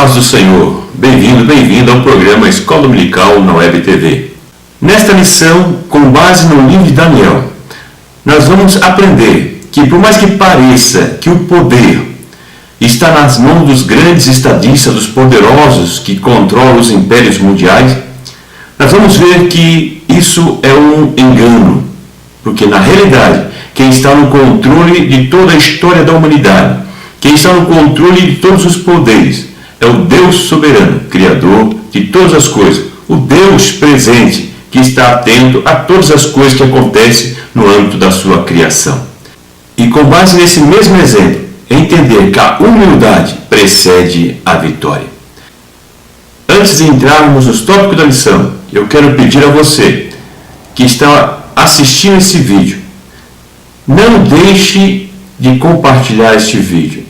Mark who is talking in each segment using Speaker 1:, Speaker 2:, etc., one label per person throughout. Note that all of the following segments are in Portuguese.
Speaker 1: paz do Senhor, bem-vindo ao programa Escola Dominical na Web TV. Nesta lição, com base no livro de Daniel, nós vamos aprender que por mais que pareça que o poder está nas mãos dos grandes estadistas, dos poderosos que controlam os impérios mundiais, nós vamos ver que isso é um engano, porque na realidade quem está no controle de toda a história da humanidade, quem está no controle de todos os poderes, é o Deus soberano, Criador de todas as coisas, o Deus presente que está atento a todas as coisas que acontecem no âmbito da sua criação. E com base nesse mesmo exemplo, entender que a humildade precede a vitória. Antes de entrarmos nos tópicos da lição, eu quero pedir a você que está assistindo esse vídeo, não deixe de compartilhar este vídeo.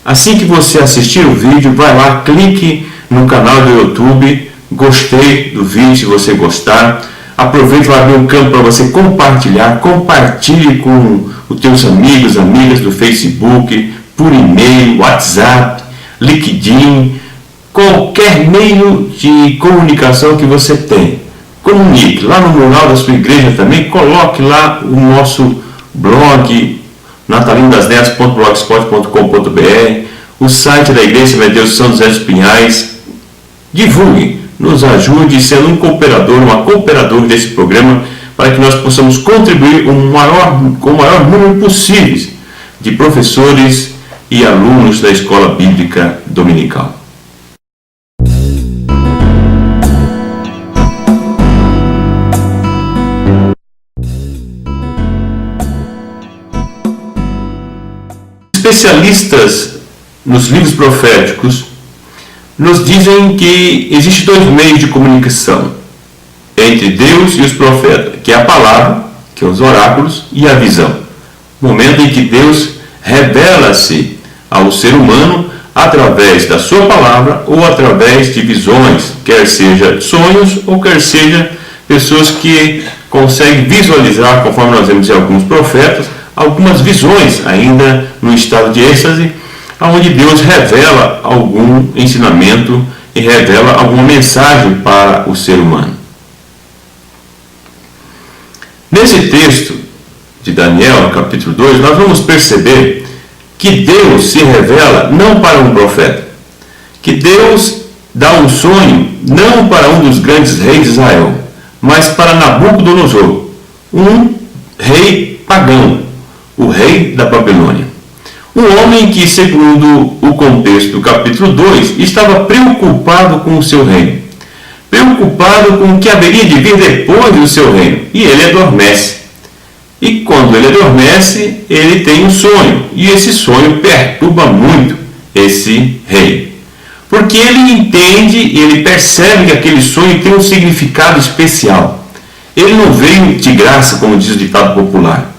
Speaker 1: Assim que você assistir o vídeo, vai lá, clique no canal do YouTube, gostei do vídeo, se você gostar. Aproveite lá, abrir um campo para você compartilhar, compartilhe com os teus amigos, amigas do Facebook, por e-mail, WhatsApp, LinkedIn, qualquer meio de comunicação que você tem. Comunique lá no mural da sua igreja também, coloque lá o nosso blog, natalindasneves.blogspot.com.br, o site da Igreja Deus São José dos Pinhais. Divulgue, nos ajude sendo um cooperador, uma cooperadora desse programa, para que nós possamos contribuir com o maior número possível de professores e alunos da Escola Bíblica Dominical. Especialistas nos livros proféticos nos dizem que existem dois meios de comunicação entre Deus e os profetas, que é a palavra, que é os oráculos, e a visão. No momento em que Deus revela-se ao ser humano através da sua palavra ou através de visões, quer seja sonhos ou quer seja pessoas que conseguem visualizar, conforme nós vemos em alguns profetas, algumas visões ainda no estado de êxtase, onde Deus revela algum ensinamento e revela alguma mensagem para o ser humano. Nesse texto de Daniel, capítulo 2, nós vamos perceber que Deus se revela não para um profeta, que Deus dá um sonho não para um dos grandes reis de Israel, mas para Nabucodonosor, um rei pagão, o rei da Babilônia. Um homem que, segundo o contexto do capítulo 2, estava preocupado com o seu reino, preocupado com o que haveria de vir depois do seu reino, e ele adormece. E quando ele adormece, ele tem um sonho, e esse sonho perturba muito esse rei, porque ele entende e ele percebe que aquele sonho tem um significado especial. Ele não veio de graça, como diz o ditado popular,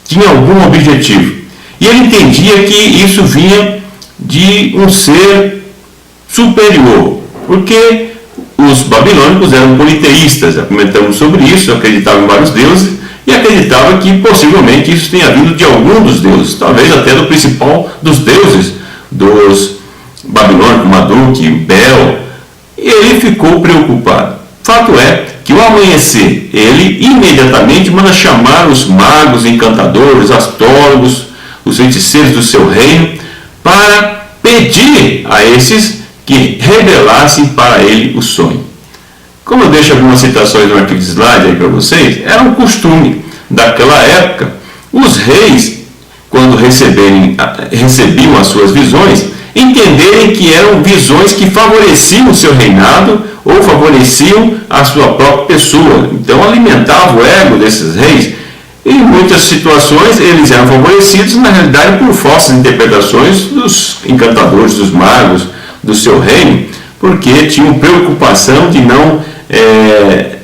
Speaker 1: tinha algum objetivo. E ele entendia que isso vinha de um ser superior, porque os babilônicos eram politeístas, já comentamos sobre isso, acreditavam em vários deuses, e acreditavam que possivelmente isso tenha vindo de algum dos deuses, talvez até do principal dos deuses dos babilônicos, Marduk, Bel, e ele ficou preocupado. Fato é que ao amanhecer, ele imediatamente manda chamar os magos, encantadores, astrólogos, os feiticeiros do seu reino, para pedir a esses que revelassem para ele o sonho. Como eu deixo algumas citações no arquivo de slide aí para vocês, era um costume daquela época, os reis, quando recebiam as suas visões, entenderem que eram visões que favoreciam o seu reinado ou favoreciam a sua própria pessoa. Então alimentava o ego desses reis. Em muitas situações eles eram favorecidos, na realidade, por falsas interpretações dos encantadores, dos magos do seu reino, porque tinham preocupação de não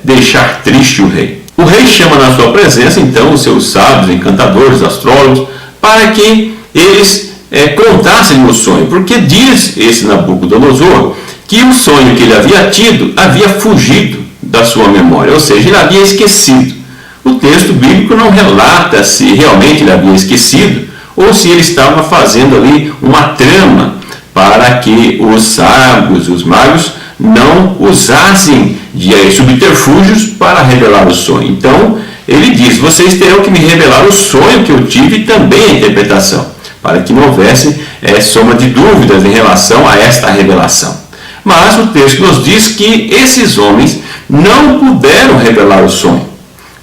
Speaker 1: deixar triste o rei. O rei chama na sua presença, então, os seus sábios, encantadores, astrólogos, para que eles contassem o sonho, porque diz esse Nabucodonosor que o sonho que ele havia tido havia fugido da sua memória, ou seja, ele havia esquecido. O texto bíblico não relata se realmente ele havia esquecido ou se ele estava fazendo ali uma trama para para que os sábios, os magos, não usassem de subterfúgios para revelar o sonho. Então, ele diz: vocês terão que me revelar o sonho que eu tive e também a interpretação, para que não houvesse soma de dúvidas em relação a esta revelação. Mas o texto nos diz que esses homens não puderam revelar o sonho.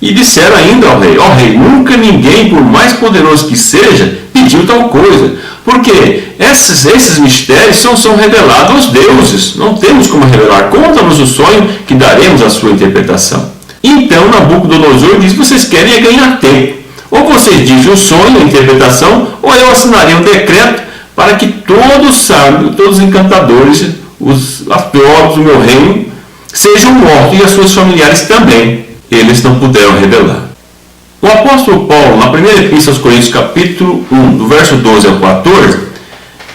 Speaker 1: E disseram ainda ao rei: ó rei, nunca ninguém, por mais poderoso que seja, pediu tal coisa. Porque esses mistérios são revelados aos deuses. Não temos como revelar. Conta-nos o sonho que daremos a sua interpretação. Então Nabucodonosor diz: vocês querem ganhar tempo. Ou vocês dizem o sonho, a interpretação, ou eu assinaria um decreto para que todos sábios, todos os encantadores, os astrólogos do meu reino, sejam mortos e as suas familiares também. Eles não puderam revelar. O apóstolo Paulo, na primeira epístola aos Coríntios, capítulo 1, do verso 12 ao 14,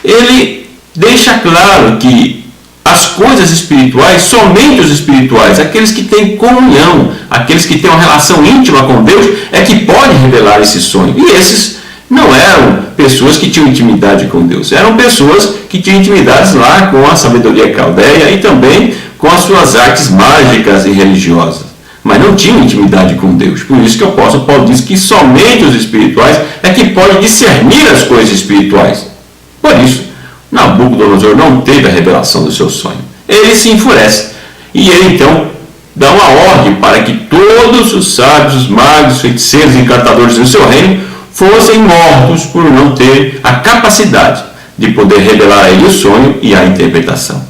Speaker 1: ele deixa claro que as coisas espirituais, somente os espirituais, aqueles que têm comunhão, aqueles que têm uma relação íntima com Deus, é que podem revelar esse sonho. E esses não eram pessoas que tinham intimidade com Deus, eram pessoas que tinham intimidades lá com a sabedoria caldeia e também com as suas artes mágicas e religiosas, mas não tinham intimidade com Deus. Por isso que o apóstolo Paulo diz que somente os espirituais é que podem discernir as coisas espirituais. Por isso, Nabucodonosor não teve a revelação do seu sonho. Ele se enfurece e ele então dá uma ordem para que todos os sábios, os magos, feiticeiros e encantadores do seu reino fossem mortos por não ter a capacidade de poder revelar a ele o sonho e a interpretação.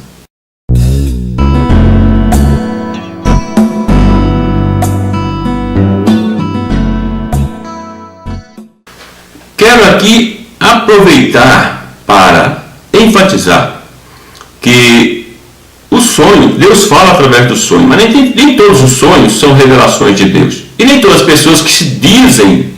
Speaker 1: Quero aqui aproveitar para enfatizar que o sonho, Deus fala através do sonho, mas nem todos os sonhos são revelações de Deus. E nem todas as pessoas que se dizem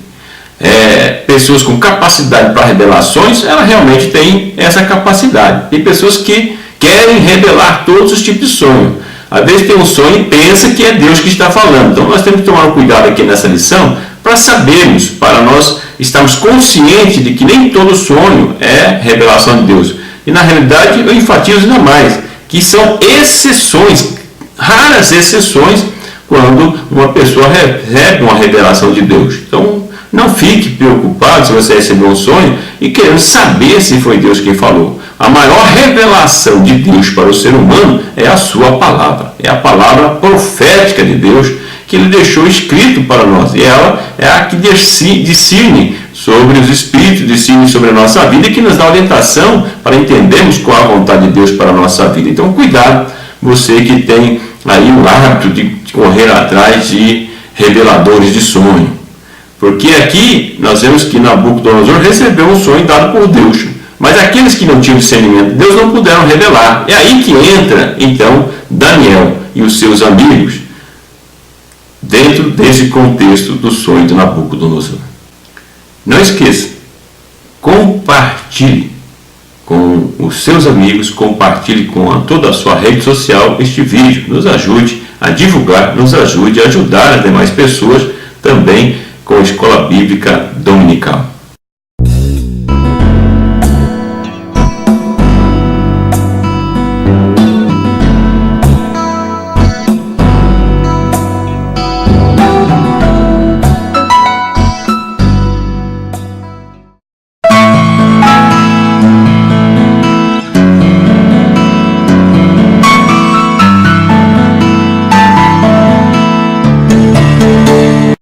Speaker 1: pessoas com capacidade para revelações, elas realmente têm essa capacidade. Tem pessoas que querem revelar todos os tipos de sonho. Às vezes tem um sonho e pensa que é Deus que está falando. Então nós temos que tomar um cuidado aqui nessa lição para sabermos, para nós estarmos conscientes de que nem todo sonho é revelação de Deus. E na realidade eu enfatizo ainda mais, que são exceções, raras exceções, quando uma pessoa recebe uma revelação de Deus. Então não fique preocupado se você recebeu um sonho e querendo saber se foi Deus quem falou. A maior revelação de Deus para o ser humano é a sua palavra. É a palavra profética de Deus que Ele deixou escrito para nós. E ela é a que discerne sobre os espíritos, discerne sobre a nossa vida e que nos dá orientação para entendermos qual a vontade de Deus para a nossa vida. Então cuidado, você que tem aí o hábito de correr atrás de reveladores de sonho. Porque aqui nós vemos que Nabucodonosor recebeu um sonho dado por Deus. Mas aqueles que não tinham discernimento de Deus não puderam revelar. É aí que entra, então, Daniel e os seus amigos dentro desse contexto do sonho de Nabucodonosor. Não esqueça, compartilhe com os seus amigos, compartilhe com toda a sua rede social este vídeo. Nos ajude a divulgar, nos ajude a ajudar as demais pessoas também com a Escola Bíblica Dominical.